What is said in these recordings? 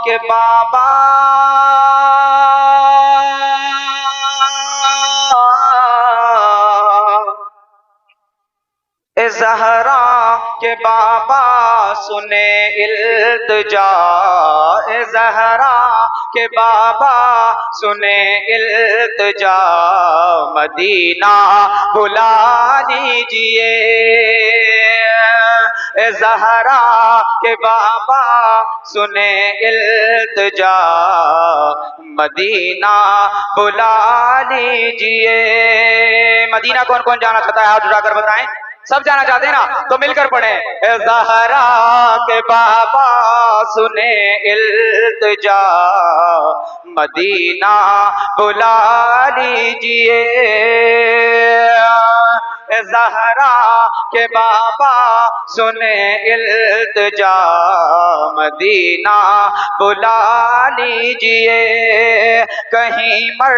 کہ بابا زہرا کہ بابا سنے التجا، زہرا کہ بابا سنے التجا، مدینہ بلا لیجئے زہرا کہ بابا سنے التجا، مدینہ بلا لیجئے۔ مدینہ کون کون جانا چاہتا ہے؟ ہاتھ اٹھا کر بتائیں۔ سب جانا چاہتے ہیں نا؟ تو مل کر پڑھیں، زہرا کہ بابا سنے التجا، مدینہ بلا لیجئے زہرا کہ بابا سنے التجا، مدینہ بلا لیجئے۔ کہیں مر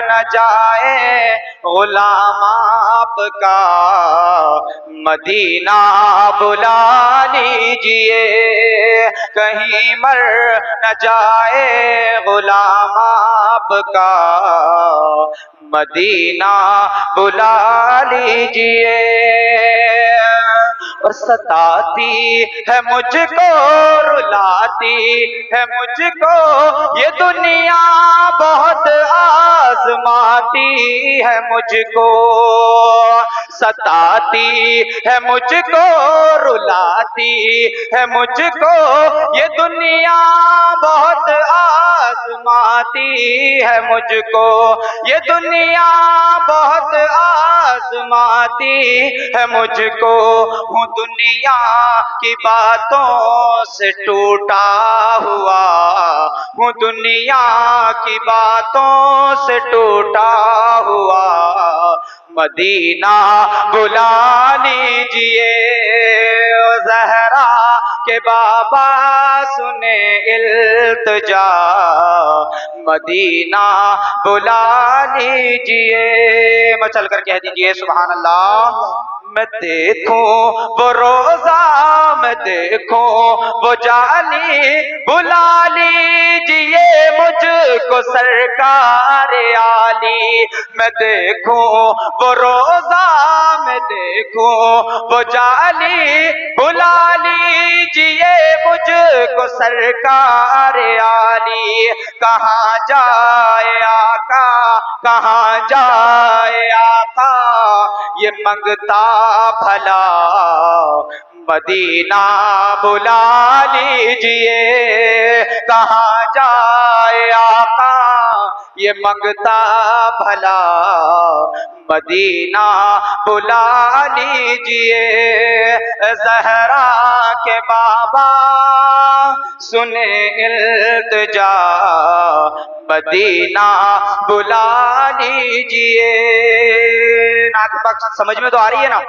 نہ جائے غلام آپ کا، مدینہ بلا لیجئے۔ کہیں مر نہ جائے غلام آپ کا، مدینہ بلا لیجئے۔ اور ستاتی ہے مجھ کو، رلاتی ہے مجھ کو یہ دنیا، بہت آزماتی ہے مجھ کو، ستاتی ہے مجھ کو، رلاتی ہے مجھ کو یہ دنیا، بہت آزماتی ہے مجھ کو یہ دنیا، بہت آزماتی ہے مجھ کو۔ ہوں دنیا کی باتوں سے ٹوٹا ہوا، ہوں دنیا کی باتوں سے ٹوٹا ہوا، مدینہ بلا لیجئے زہرا کہ بابا سنے التجا، مدینہ بلا لیجئے۔ مچل کر کہہ دیجئے سبحان اللہ۔ میں دیکھوں وہ روزہ، میں دیکھوں وہ جالی، بلا لیجئے مجھ کو سرکار عالی۔ میں دیکھوں وہ روزہ، میں دیکھوں وہ جالی، بلا لیجئے مجھ کو سرکار عالی۔ کہاں جائے آقا، کہاں جائے آقا یہ منگتا بھلا، مدینہ بلا لیجئے۔ کہاں جائے آقا یہ منگتا بھلا، مدینہ بلا لیجئے زہرا کہ بابا سنے التجا، مدینہ بلا لیجئے۔ نعت پاک سمجھ میں تو آ رہی ہے نا؟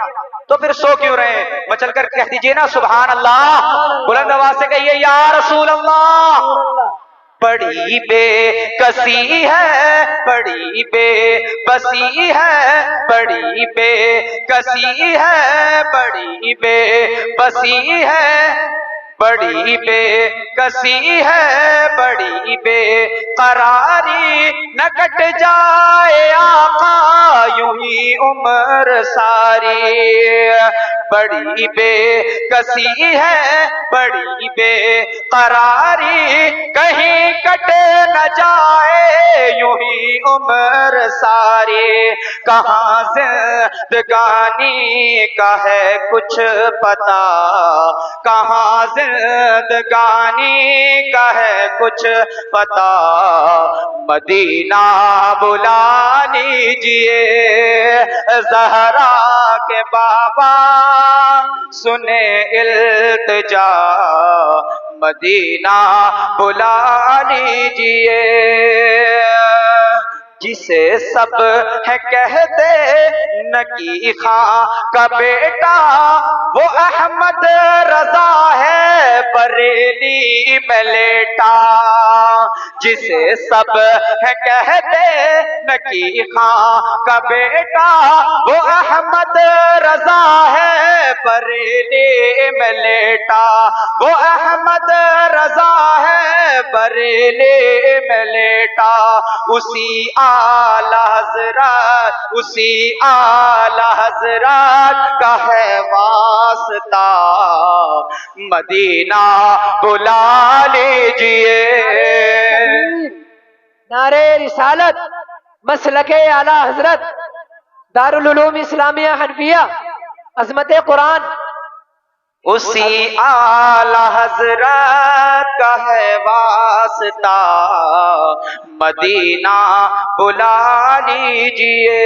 تو پھر سو کیوں رہے؟ مچل کر کہہ دیجئے نا سبحان اللہ، بلند آواز سے کہیے یا رسول اللہ۔ بڑی بے کسی ہے، بڑی بے بسی ہے، بڑی بے کسی ہے، بڑی بے بسی ہے، بڑی بے کسی ہے، بڑی بے قراری، نہ کٹ جائے آقا یوں ہی عمر ساری۔ بڑی بے کسی ہے، بڑی بے قراری، کہیں کٹ نہ جائے یوں ہی عمر ساری۔ کہاں زندگانی کا ہے کچھ پتا، کہاں زندگانی کا ہے کچھ پتا، مدینہ بلا لیجئے زہرا کہ بابا سنے التجا، مدینہ بلا لیجئے۔ جسے سب ہے کہتے نکی خاں کا بیٹا، وہ احمد رضا ہے بریلی میں لیٹا۔ جسے سب ہے کہتے نکی خاں کا بیٹا، وہ احمد رضا ہے بریلی میں لیٹا، وہ احمد رضا ہے مسئلے میں لیٹا، اسی اعلی حضرت، اسی اعلی حضرت کا ہے واسطہ، مدینہ بلا لیجئے۔ نعرے رسالت، مسلک اعلی حضرت دارالعلوم اسلامیہ حنفیہ، عظمت قرآن۔ اسی اعلی حضرت کا ہے واسطہ، مدینہ بلا لیجئے۔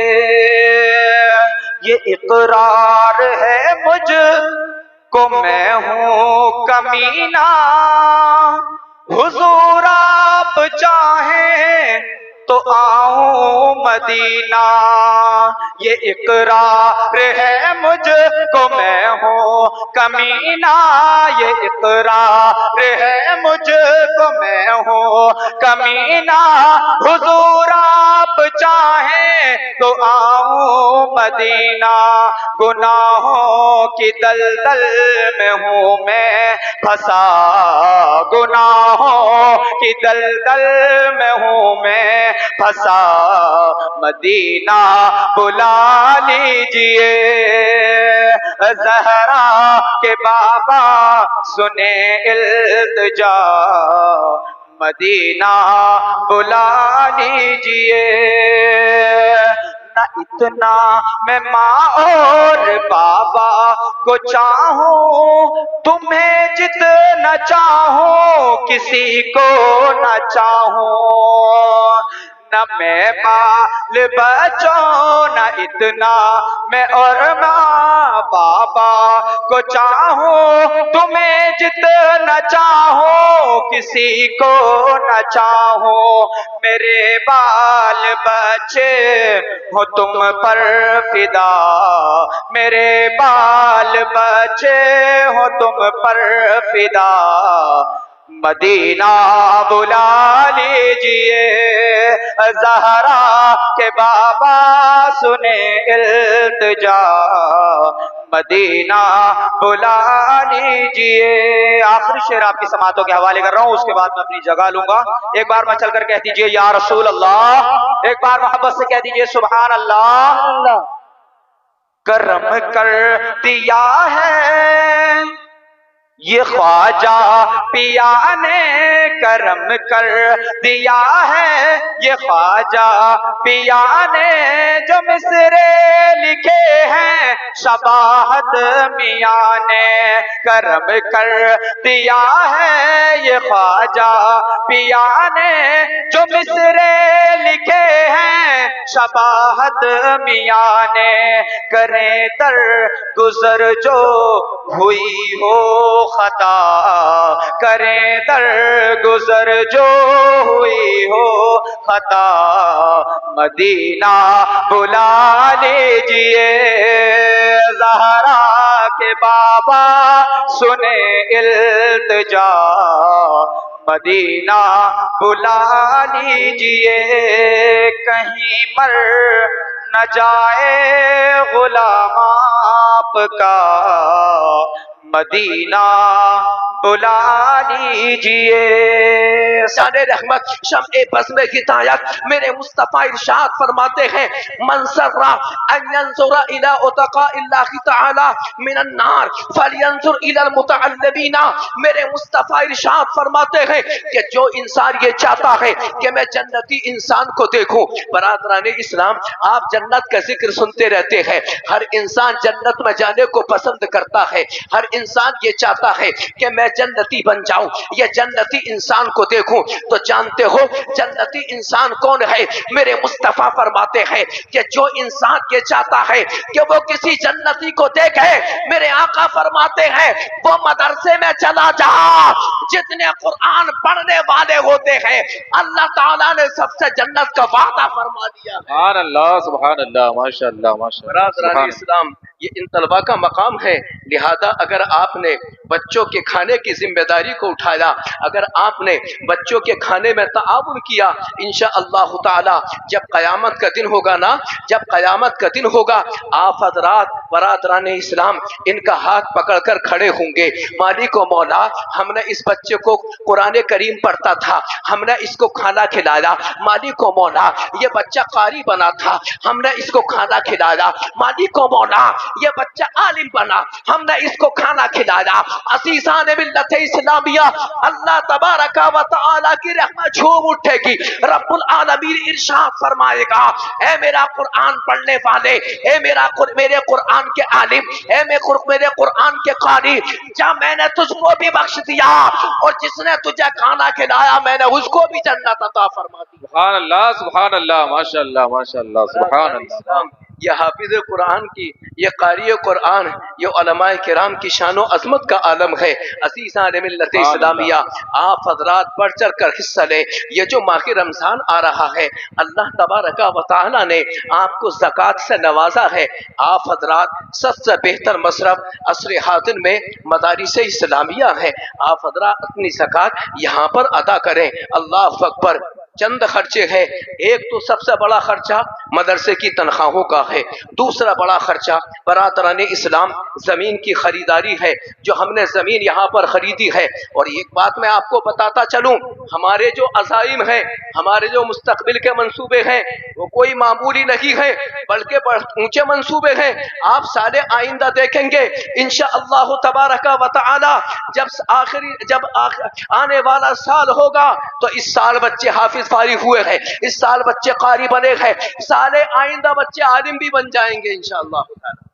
یہ اقرار ہے مجھ کو میں ہوں کمینہ، حضور آپ چاہیں تو آؤں مدینہ۔ یہ اقرار ہے مجھ کو میں ہوں کمینہ، یہ اقرار ہے مجھ کو میں ہوں کمینہ، حضور آپ چاہیں تو آؤں مدینہ۔ گناہوں کی دلدل میں ہوں میں پھنسا، گناہوں کی دلدل میں ہوں میں پھنسا، مدینہ بلا لیجئے۔ زہرا کے بابا سنیں التجا، مدینہ بلا لیجئے۔ نہ اتنا میں ماں اور بابا کو چاہوں، تمہیں جتنا چاہوں کسی کو نہ چاہوں، نہ میں بال بچوں نہ اتنا میں اور ماں بابا کو چاہوں، تمہیں جتنا چاہوں کسی کو نہ چاہوں، میرے بال بچے ہو تم پر فدا، میرے بال بچے ہو تم پر فدا، مدینہ بلا لیجئے۔ زہرا کے بابا سنیں التجا، مدینہ بلا لیجئے۔ آخری شعر آپ کی سماعتوں کے حوالے کر رہا ہوں، اس کے بعد میں اپنی جگہ لوں گا۔ ایک بار میں چل کر کہہ دیجئے یا رسول اللہ، ایک بار محبت سے کہہ دیجئے سبحان اللہ۔ کرم کر دیا ہے یہ خواجہ پیا نے، کرم کر دیا ہے یہ خواجہ پیا نے، جو مصرے لکھے ہیں شباہت میاں نے، کرم کر دیا ہے یہ خواجہ پیا نے، جو مصرے لکھے ہیں شباہت میاں نے، کریں در گزر جو ہوئی ہو خطا، کریں در گزر جو ہوئی ہو خطا، مدینہ بلا لیجئے۔ زہرا کے بابا سنیں التجا، مدینہ بلا لیجئے۔ کہیں مر نہ جائے غلام آپ کا، مدینہ بلا لیجئے۔ شان رحمت شمع بزم ہدایت میرے مصطفیٰ ارشاد فرماتے ہیں، من سر ان ينظر الى اتقاء اللہ تعالی من النار فلینظر الى المتعلمین۔ میرے مصطفیٰ ارشاد فرماتے ہیں کہ جو انسان یہ چاہتا ہے کہ میں جنتی انسان کو دیکھوں، برادران اسلام آپ جنت کا ذکر سنتے رہتے ہیں، ہر انسان جنت میں جانے کو پسند کرتا ہے، ہر انسان یہ چاہتا ہے کہ میں جنتی بن جاؤں، یہ جنتی انسان کو دیکھوں۔ تو جانتے ہو جنتی انسان کون ہے؟ میرے مصطفیٰ فرماتے ہیں کہ جو انسان یہ چاہتا ہے کہ وہ کسی جنتی کو دیکھے، میرے آقا فرماتے ہیں وہ مدرسے میں چلا جا، جتنے قرآن پڑھنے والے ہوتے ہیں اللہ تعالیٰ نے سب سے جنت کا وعدہ فرما دیا ہے۔ سبحان اللہ، سبحان اللہ، ماشاء اللہ، ماشاء اللہ۔ برادران اسلام یہ ان طلبا کا مقام ہے، لہذا اگر آپ نے بچوں کے کھانے کی ذمہ داری کو اٹھایا، اگر آپ نے بچوں کے کھانے میں تعاون کیا، انشاءاللہ تعالی جب قیامت کا دن ہوگا نا، جب قیامت کا دن ہوگا، آپ حضرات برادران اسلام ان کا ہاتھ پکڑ کر کھڑے ہوں گے، مالک و مولا ہم نے اس بچے کو قرآن کریم پڑھتا تھا، ہم نے اس کو کھانا کھلایا، مالک و مولا یہ بچہ قاری بنا تھا، ہم نے اس کو کھانا کھلایا، مالک و مولا یہ بچہ عالم بنا، ہم نے اس کو کھانا کھلایا۔ عزیزان ملت اسلامیہ، اللہ تبارک و تعالی کی رحمت جھوم اٹھے گی، رب العالمین ارشاد فرمائے گا، اے میرا قرآن پڑھنے والے، اے میرے قرآن کے عالم، اے میرے قرآن کے قاری، جا میں نے تجھ کو بھی بخش دیا اور جس نے تجھے کھانا کھلایا میں نے اس کو بھی جنت عطا فرما دی۔ سبحان اللہ، ماشاء اللہ، ماشاء اللہ، سبحان اللہ۔ یہ حافظ قرآن کی، یہ قاری قرآن، یہ علماء کرام کی شان و عظمت کا عالم ہے۔ عزیزان ملت اسلامیہ، آپ حضرات بڑھ چڑھ کر حصہ لیں۔ یہ جو ماہ رمضان آ رہا ہے، اللہ تبارک و تعالی نے آپ کو زکوٰۃ سے نوازا ہے۔ آپ حضرات سب سے بہتر مصرف عصر حاضر میں مدارس اسلامیہ ہے، آپ حضرات اپنی زکوٰۃ یہاں پر ادا کریں۔ اللہ اکبر۔ چند خرچے ہیں، ایک تو سب سے بڑا خرچہ مدرسے کی تنخواہوں کا ہے، دوسرا بڑا خرچہ برادران اسلام زمین کی خریداری ہے، جو ہم نے زمین یہاں پر خریدی ہے۔ اور ایک بات میں آپ کو بتاتا چلوں، ہمارے جو عزائم ہیں، ہمارے جو مستقبل کے منصوبے ہیں، وہ کوئی معمولی نہیں ہے بلکہ بڑے اونچے منصوبے ہیں۔ آپ سال آئندہ دیکھیں گے انشاءاللہ تبارک و تعالی جب آنے والا سال ہوگا تو اس سال بچے حافظ فارغ ہوئے ہیں، اس سال بچے قاری بنے ہیں، سال آئندہ بچے عالم بھی بن جائیں گے انشاءاللہ تعالی،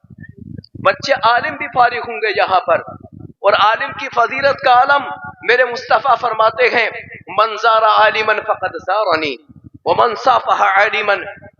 بچے عالم بھی فارغ ہوں گے یہاں پر۔ اور عالم کی فضیلت کا عالم میرے مصطفیٰ فرماتے ہیں، من زار عالما فقد زارنی ومن صافح عالما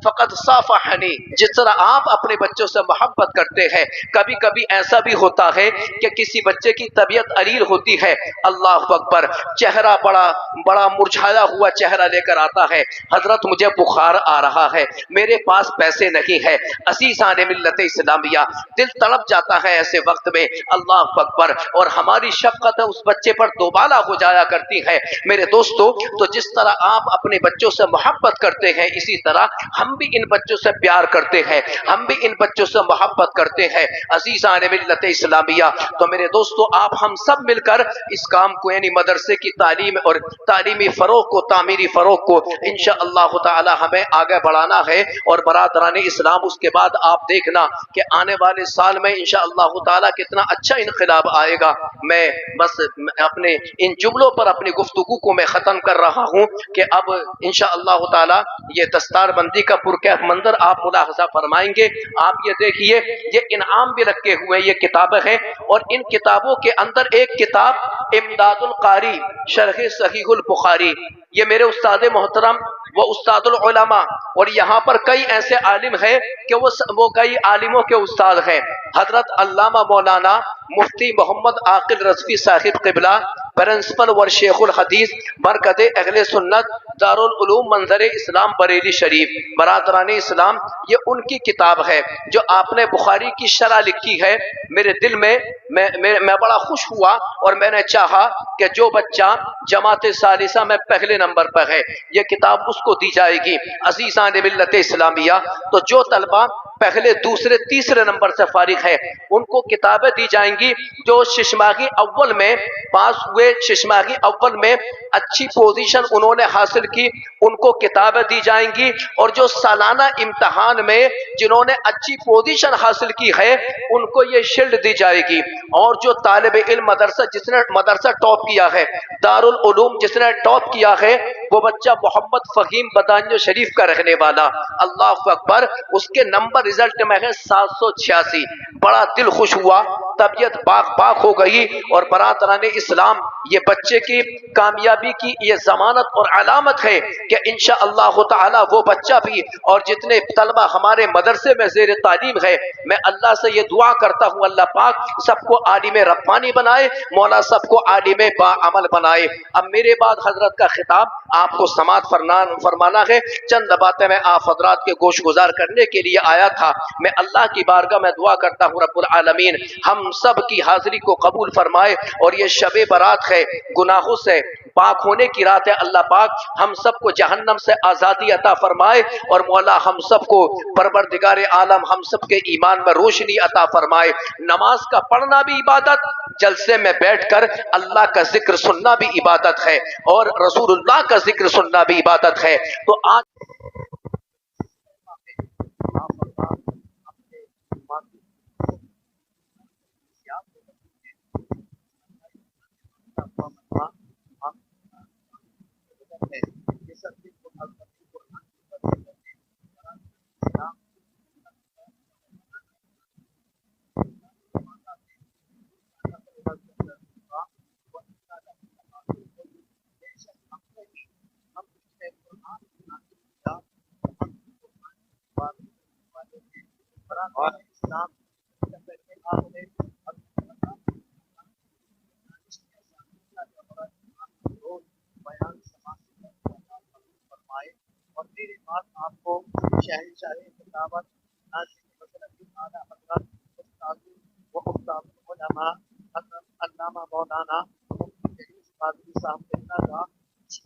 فقد صافحنی۔ جس طرح آپ اپنے بچوں سے محبت کرتے ہیں، کبھی کبھی ایسا بھی ہوتا ہے کہ کسی بچے کی طبیعت علیل ہوتی ہے، اللہ اکبر، چہرہ بڑا مرجھایا ہوا چہرہ لے کر آتا ہے، حضرت مجھے بخار آ رہا ہے، میرے پاس پیسے نہیں ہے۔ عزیزان ملت اسلامیہ، دل تڑپ جاتا ہے ایسے وقت میں، اللہ اکبر، اور ہماری شفقت اس بچے پر دوبالا ہو جایا کرتی ہے۔ میرے دوستو، تو جس طرح آپ اپنے بچوں سے محبت کرتے ہیں، اسی طرح ہم بھی ان بچوں سے پیار کرتے ہیں، ہم بھی ان بچوں سے محبت کرتے ہیں۔ عزیزان ملت اسلامیہ، تو میرے دوستو، آپ ہم سب مل کر اس کام کو، یعنی مدرسے کی تعلیم اور تعلیمی فروغ کو، تعمیری فروغ کو انشاءاللہ تعالی ہمیں آگے بڑھانا ہے۔ اور برادران اسلام، اس کے بعد آپ دیکھنا کہ آنے والے سال میں انشاءاللہ تعالی کتنا اچھا انقلاب آئے گا۔ میں بس اپنے ان جملوں پر اپنی گفتگو کو میں ختم کر رہا ہوں کہ اب انشاءاللہ تعالی یہ دستار بندی کا پرکیف منظر آپ ملاحظہ فرمائیں گے۔ آپ یہ دیکھیے، یہ انعام بھی رکھے ہوئے یہ کتابیں ہیں، اور ان کتابوں کے اندر ایک کتاب امداد القاری شرح صحیح البخاری، یہ میرے استاد محترم وہ استاد العلماء، اور یہاں پر کئی ایسے عالم ہیں کہ وہ کئی عالموں کے استاد ہیں، حضرت علامہ مولانا مفتی محمد عاقل رضوی صاحب قبلہ، پرنسپل و شیخ الحدیث مرکز اہل سنت دارالعلوم منظر اسلام بریلی شریف۔ برادران اسلام، یہ ان کی کتاب ہے جو آپ نے بخاری کی شرح لکھی ہے۔ میرے دل میں میں بڑا خوش ہوا، اور میں نے چاہا کہ جو بچہ جماعت ثالثہ میں پہلے نمبر پر ہے، یہ کتاب اس کو دی جائے گی۔ عزیزان ملت اسلامیہ، تو جو طلبہ پہلے، دوسرے، تیسرے نمبر سے فارغ ہے، ان کو کتابیں دی جائیں گی۔ جو ششماہی اول میں پاس ہوئے، ششماہی اول میں اچھی پوزیشن انہوں نے حاصل کی، ان کو کتابیں دی جائیں گی۔ اور جو سالانہ امتحان میں جنہوں نے اچھی پوزیشن حاصل کی ہے، ان کو یہ شیلڈ دی جائے گی۔ اور جو طالب علم جس نے مدرسہ ٹاپ کیا ہے، دارالعلوم جس نے ٹاپ کیا ہے، وہ بچہ محمد فہیم بدانیو شریف کا رہنے والا، اللہ اکبر، اس کے نمبر رزلٹ میں ہے 786۔ بڑا دل خوش ہوا طبیعت باغ ہو گئی، اور برادران اسلام یہ بچے کی کامیابی کی یہ ضمانت اور علامت ہے کہ انشاءاللہ تعالی وہ بچہ بھی اور جتنے طلبہ ہمارے مدرسے میں زیر تعلیم ہے، میں اللہ سے یہ دعا کرتا ہوں اللہ پاک سب کو عالم ربانی بنائے، مولا سب کو عالم با عمل بنائے۔ اب میرے بعد حضرت کا خطاب آپ کو سماعت فرمانا ہے۔ چند باتیں میں آپ حضرات کے گوش گزار کرنے کے لیے آیا تھا۔ میں اللہ کی بارگاہ میں دعا کرتا ہوں رب العالمین ہم سب کی حاضری کو قبول فرمائے، اور یہ شب برات ہے، گناہوں سے پاک ہونے کی رات ہے، اللہ پاک ہم سب کو جہنم سے آزادی عطا فرمائے، اور مولا ہم سب کو پروردگار عالم ہم سب کے ایمان میں روشنی عطا فرمائے۔ نماز کا پڑھنا بھی عبادت، جلسے میں بیٹھ کر اللہ کا ذکر سننا بھی عبادت ہے، اور رسول اللہ کا ذکر سننا بھی عبادت ہے۔ تو آج اور میرے بعد آپ کو شہنشاہ خطابت و استاد العلماء علامہ مولانا قادری صاحب کا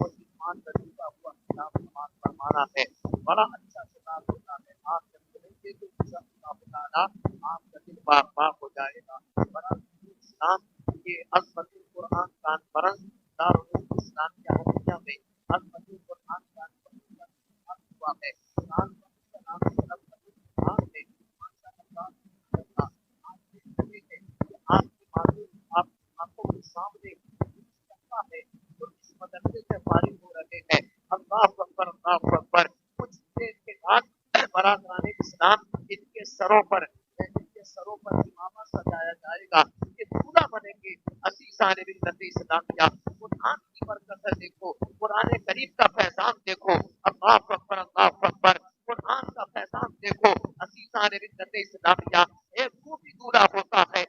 مسلمان تجربہ ہوا خطاب سماعت فرمانا ہے۔ بڑا اچھا خطاب ہوتا ہے، آپ جب سنیں گے تو انشاءاللہ تعالی آپ کا دل باغ باغ ہو جائے گا۔ بڑا اسلام کے عظمت القرآن کانفرنس دارالعلوم اسلامیہ حنفیہ میں عظمت القرآن کانفرنس ہوا ہے۔ کانفرنس کا نام ہے عظمت القرآن ہے۔ ماشاءاللہ آپ دیکھ رہے ہیں کہ آپ کی معلوم آپ آنکھوں کے سامنے ہے جو اس مدرسے سے فارغ ہو رہے ہیں۔ اللہ اکبر اللہ اکبر۔ کچھ دیر کے بعد برادران اسلام ان کے سروں پر امامہ سجایا جائے گا، یہ دولہا بنیں گے عزیزان ملت اسلامیہ۔ قرآن کی برکت دیکھو، قرآن کریم کا فیضان دیکھو، اللہ اکبر اللہ اکبر۔ قرآن کا فیضان دیکھو عزیزان ملت اسلامیہ۔ ایک وہ بھی دولہا ہوتا ہے،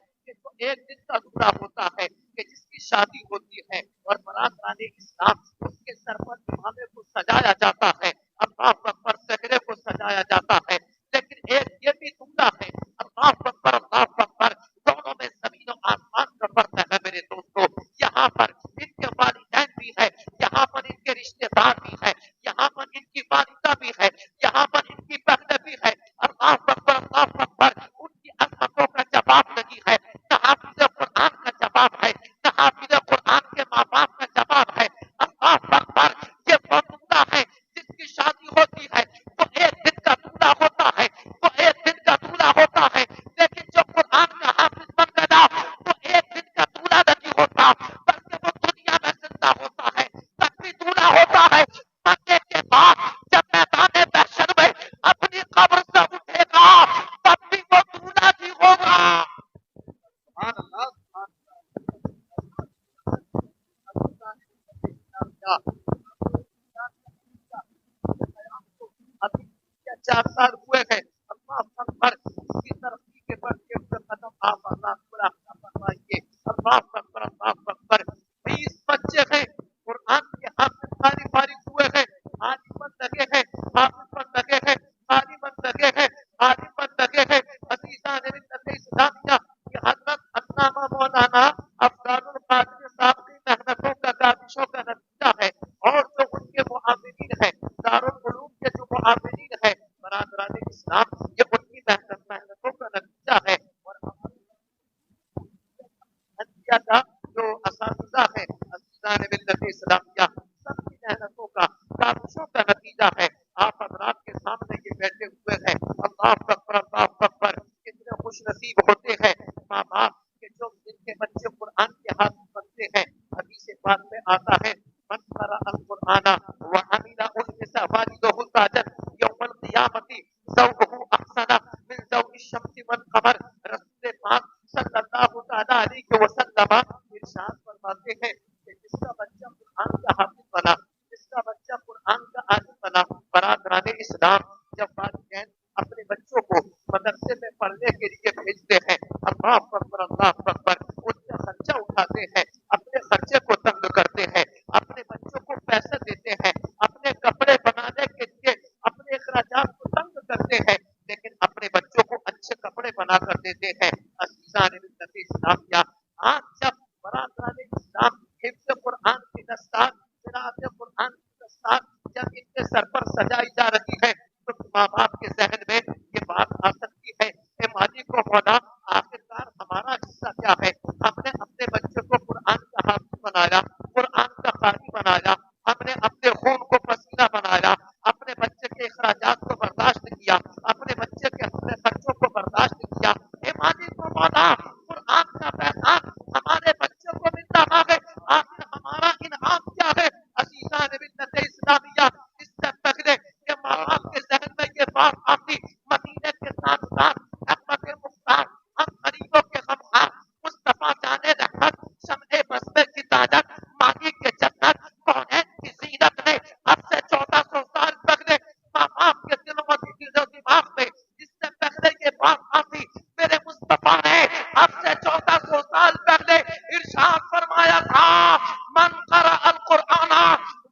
ایک دن کا دولہا ہوتا ہے کہ جس کی شادی ہوتی ہے اور برادران اسلام اس کے سر پر امامے کو سجایا جاتا ہے، اللہ اکبر، سہرے کو سجایا جاتا ہے۔ لیکن ایک یہ بھی دولہا ہے، اللہ اکبر اللہ اکبر، دونوں میں زمین و آسمان کا فرق ہے میرے دوستو۔ یہاں پر ان کے والدین بھی ہے، یہاں پر ان کے رشتے دار بھی ہے، یہاں پر ان کی والدہ بھی ہے، یہاں پر ان کی بہنیں بھی ہے، اللہ اکبر اللہ اکبر۔ ان کی عظمتوں کا جواب نہیں ہے، نہ حافظ قرآن کا جواب ہے، نہ حافظ قرآن کے ماں باپ کا جواب ہے، اللہ اکبر۔ یہ وہ دولہا ہے جس کی شادی ہوتی ہے، وہ ایک دن کا دولہا ہوتا ہے، وہ ایک دن کا دولہا ہوتا ہے، لیکن جو قرآن کا حافظ بن گیا وہ ایک دن کا دولہا نہیں ہوتا، بلکہ وہ دنیا میں زندہ ہوتا ہے، تب بھی دولہا ہوتا ہے، مرنے کے بعد جب میدان محشر میں اپنی قبر سے اٹھے گا تب بھی وہ دولہا ہی ہوگا۔ سبحان اللہ ابھی 4 سال ہوئے ہیں، اللہ اکبر، اس کی ترقی کے بڑھتے ہوئے قدم آپ اللہ پورا فرمائیے، اللہ اکبر اللہ اکبر۔ 20 بچے ہیں قرآن کے حافظ فارغ ہوئے ہیں، عالم بن لگے ہیں، حافظ بن لگے ہیں، قاری بن لگے ہیں، عالم بن لگے ہیں۔ عزیزان ملت اسلامیہ کی حضرت علامہ مولانا افضال القادری صاحب کی محنتوں کا کاوشوں کا نتیجہ ہے، اور جو ان کے معاونین ہیں دارالعلوم کے جو معاونین ہیں برادران اسلام، یہ ان کی محنتوں کا نتیجہ ہے، اور نتیجہ کا جو اساتذہ ہیں عزیزان ملت اسلامیہ سب کی محنتوں کا کاوشوں کا نتیجہ ہے۔ آپ حضرات کے سامنے یہ بیٹھے ہوئے ہیں، اللہ اکبر اللہ اکبر۔ کتنے خوش نصیب ہوتے ہیں ماں باپ کہ جو جن کے بچے قرآن کے حافظ بنتے ہیں۔ حدیث پاک میں آتا ہے من قرأ القرآن وعمل ألبس والده تاجا يوم القيامة ذوقه أحسن من ذوق الشمس والقمر۔ رسول پاک صلی اللہ اسلام جب والدین اپنے بچوں کو مدرسے میں پڑھنے کے لیے بھیجتے ہیں، اللہ اکبر اللہ اکبر، ان کا خرچہ اٹھاتے ہیں، اپنے خرچے کو تنگ کرتے ہیں، اپنے بچوں کو پیسے دیتے ہیں، اپنے کپڑے بنانے کے لیے اپنے اخراجات کو تنگ کرتے ہیں، لیکن اپنے بچوں کو اچھے کپڑے بنا کر دیتے ہیں۔ عزیزان ملت اسلامیہ، آج جب برادران اسلام حفظ قرآن کی دستار، قراءت قرآن کی دستار جب ان کے سر پر سجائی جا رہی ہے تو ماں باپ کے ذہن میں یہ بات آ سکتی ہے، اے مالک و مولا، آخرکار ہمارا حصہ کیا ہے؟ ہم نے اپنے بچے کو قرآن کا حافظ بنایا، قرآن کا قاری بنایا، ہم نے اپنے خون کو پسینہ بنایا، اپنے بچے کے اخراجات کو برداشت کیا، اپنے بچے کے اپنے خرچوں کو برداشت کیا، اے مالک و مولا، قرآن کا پیغام ہمارے بچوں کو ملتا ہے، آخر ہمارا انعام کیا ہے؟ عزیزان ملت اسلامیہ، اس سے پہلے کہ ماں باپ کے ذہن میں یہ بات آتی، مدینے کے ساتھ ساتھ احمد مختار، ہم غریبوں کے غمخوار، مصطفیٰ جان رحمت، شمع بصرے کی تاجت، ماضی کے جنت، کونین کی زینت نے اب سے 1400 سال پہلے ماں باپ کے دلوں و دماغ میں اس سے پہلے یہ بات آتی، میرے مصطفیٰ نے اب سے 1400 سال پہلے ارشاد فرمایا تھا، من قرأ القرآن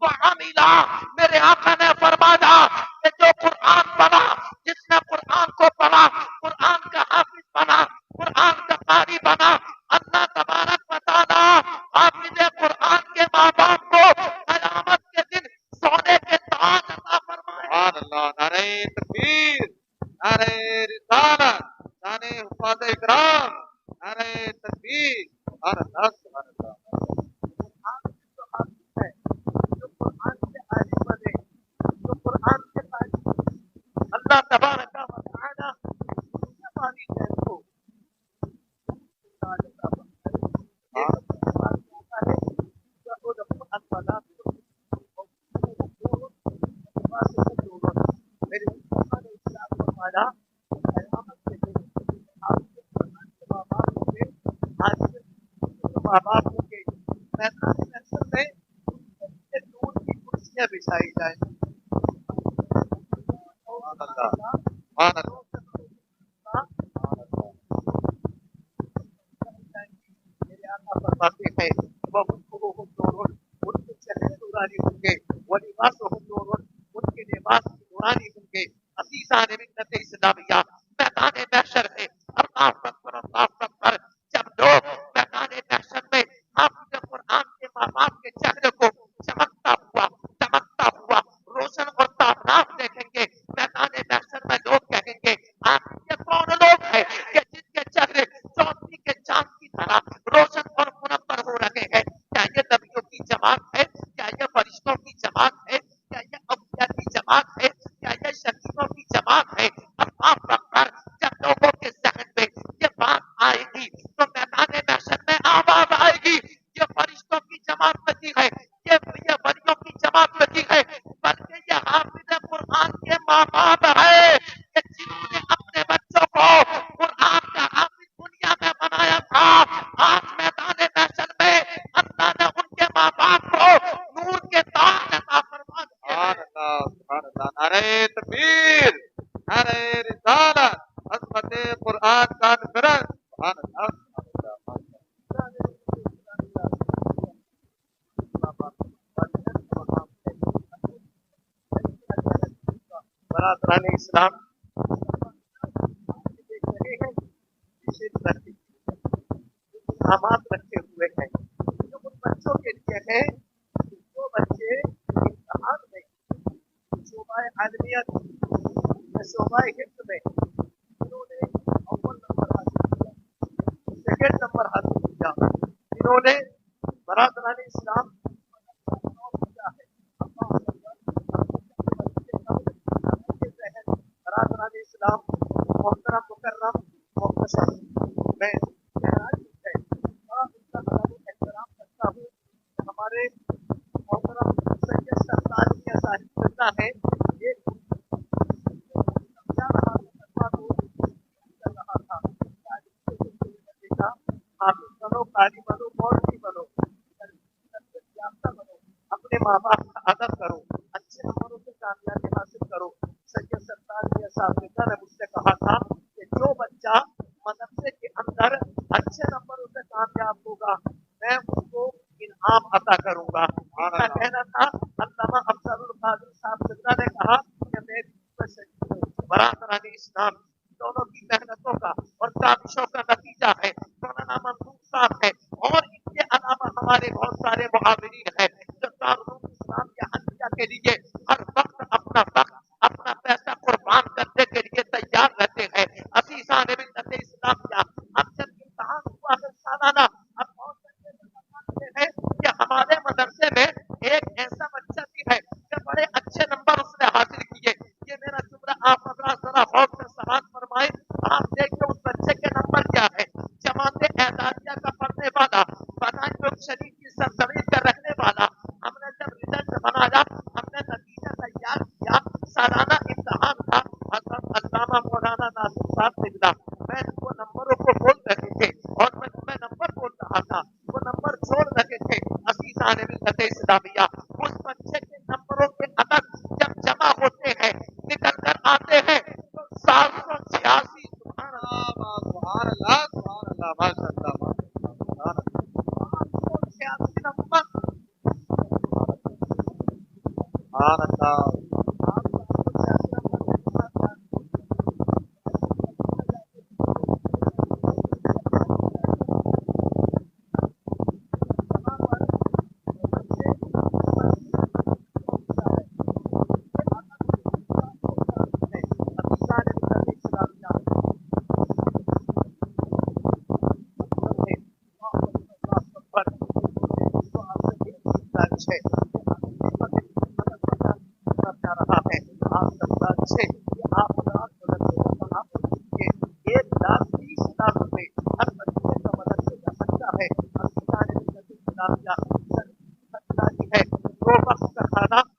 وعملا، میرے آقا نے فرمایا کہ جو قرآن پڑھا، جس نے قرآن کو پڑھا، قرآن کا حافظ بنا، قرآن کا قاری بنا، اللہ تبارک و تعالیٰ حافظ قرآن کے ماں باپ کو قیامت کے دن سونے کے تاج عطا فرمائے۔ سبحان اللہ، نعرہ تکبیر، نعرہ رسالت، نعرہ حفاظ اکرام، نعرہ تکبیر، سبحان اللہ سبحان اللہ۔ قرآن کے جو حافظ ہے، جو قرآن کے عالم بنے، جو قرآن کے قاری، اللہ تبارک و تعالیٰ اپنے والدین کو تاج عطا فرمائے۔ یہ سب سے بات کہتا ہے کہ ادعوا الفلاح میرے مصطفیٰ نے ارشاد فرمایا کہ قیامت کے دن آپ کے قرآن کے ماں باپ ہوں گے، حافظ ماں باپ ہوں گے، میدان محشر میں نور کی کرسیاں بچھائی جائیں گی۔ سبحان اللہ، سبحان اللہ، میرے آقا فرماتے ہیں وَوُجُوهُهُمْ نُورٌ، ان کے چہرے نورانی ہوں گے، وَلِبَاسُهُمْ نُورٌ، ان کے لباس نورانی ہوں گے۔ عزیزان ملت اسلامیہ، میدان محشر ہے، اللہ اکبر اللہ اکبر، جب لوگ میدان محشر میں حافظ قرآن کے ماں باپ کے چہرے کو چمکتا ہوا روشن اور تابناک دیکھیں گے، میدان محشر میں لوگ کہیں گے آپ یہ کون لوگ ہیں کہ جن کے چہرے چوتھی کے چاند کی طرح روشن اور منور ہو رہے ہیں؟ کیا یہ نبیوں کی جماعت ہے؟ کیا یہ فرشتوں کی جماعت ہے؟ کیا یہ اولیاء کی جماعت ہے؟ کیا یہ شہیدوں کی جماعت ہے؟ اللہ اکبر، جب لوگوں کے ذہن میں یہ بات آئے گی تو میدان محشر میں آواز آئے گی، یہ فرشتوں کی جماعت نہیں ہے، یہ ولیوں کی جماعت نہیں ہے، بلکہ یہ حافظ قرآن کے ماں باپ ہے کہ جنہوں نے اپنے بچوں کو قرآن کا حافظ دنیا میں بنایا تھا۔ آج میدان محشر میں اللہ نے ان کے ماں باپ کو نور کے تاج عطا فرما دیے ہیں۔ سبحان اللہ سبحان اللہ، نعرہ تکبیر، نعرہ رسالت، عظمت قرآن کانفرنس، سبحان اللہ سبحان اللہ۔ برادران اسلام انعامات رکھے ہوئے ہیں جو ان بچوں کے لیے ہیں، جو بچے امتحان میں شعبہ عالمیت یا شعبہ حفظ میں انہوں نے اول نمبر حاصل کیا، سیکنڈ نمبر حاصل کیا، انہوں نے برادران اسلام برادران اسلام محترم مکرم محتشم، میں احترام کرتا ہوں کہ ہمارے محترم سید سرکار کے صاحب کرنا ہے یہ سمجھا رہا تھا حافظ بنو، قاری بنو، مولوی بنو، یافتہ بنو، اپنے ماں باپ کا ادب کرو، اچھے نمبروں سے کامیابی حاصل کرو، کے لیے ہر وقت اپنا وقت اپنا پیسہ قربان کرنے کے لیے تیار رہتے ہیں. عزیزان ملت اسلامیہ، اب جب امتحان ہوا ہے سالانہ، اب اور بتاتے ہیں کہ ہمارے مدرسے میں ایک ایسا بچہ بھی ہے کہ بڑے اچھے نمبر اس نے حاصل کیے. یہ میرا جملہ آپ حضرات ذرا غور سے سماعت فرمائیں. آپ دیکھیں اس بچے کے نمبر کیا ہے. جماعت اعدادیہ کا پڑھنے والا، بنائے شریف کی سرزمین کا رہنے والا. ہم نے جب رزلٹ بنایا، ہم نے نتیجہ تیار کیا، سالانہ امتحان تھا. حضرت علامہ مولانا ناصر صاحب سے ملا. میں وہ نمبروں کو بول رہے تھے اور میں نمبر بول رہا تھا، وہ نمبر چھوڑ رہے تھے. عزیزان ملت اسلامیہ، اس بچے کے نمبروں کے عدد جب جمع ہوتے ہیں، نکل کر آتے ہیں تو 786. سبحان اللہ، سبحان اللہ، سبحان اللہ، ماشاء اللہ، ماشاء اللہ، سبحان 786 نمبر. اللہ.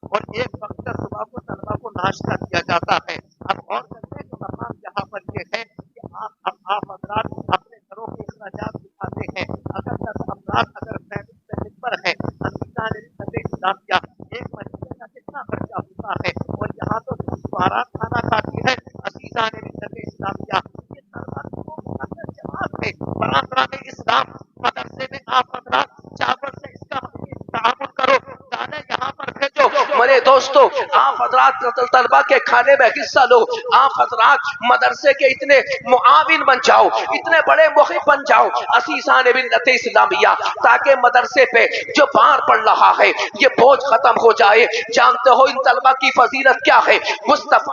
اور ایک وقت کا صبح کو طلبا کو ناشتہ دیا جاتا ہے. اب اور کرنے کا مقام یہاں پر یہ ہے کہ آپ حضرات اپنے گھروں کے اخراجات دکھاتے ہیں. اگر افراد اگر فیملی سے نمبر ہے، اسلامیہ ایک مہینے کا کتنا خرچہ ہوتا ہے، اور یہاں تو سوارات کھانا کھاتی ہے. عزیزان ملت اسلامیہ، یہ طلبا کو جماعت ہے برادران اسلام مدرسے میں آپ حضرات چاول سے اس کا تعاون کرو، دانے یہاں پر بھیجو. میرے دوستو، آپ حضرات طلبا کے کھانے میں حصہ لو. آپ حضرات مدرسے کے اتنے معاون بن جاؤ، اتنے بڑے محب بن جاؤ عزیزان ملت اسلامیہ، تاکہ مدرسے پہ جو بار پڑ رہا ہے یہ بوجھ ختم ہو جائے. جانتے ہو ان طلبا کی فضیلت کیا ہے؟ مصطفیٰ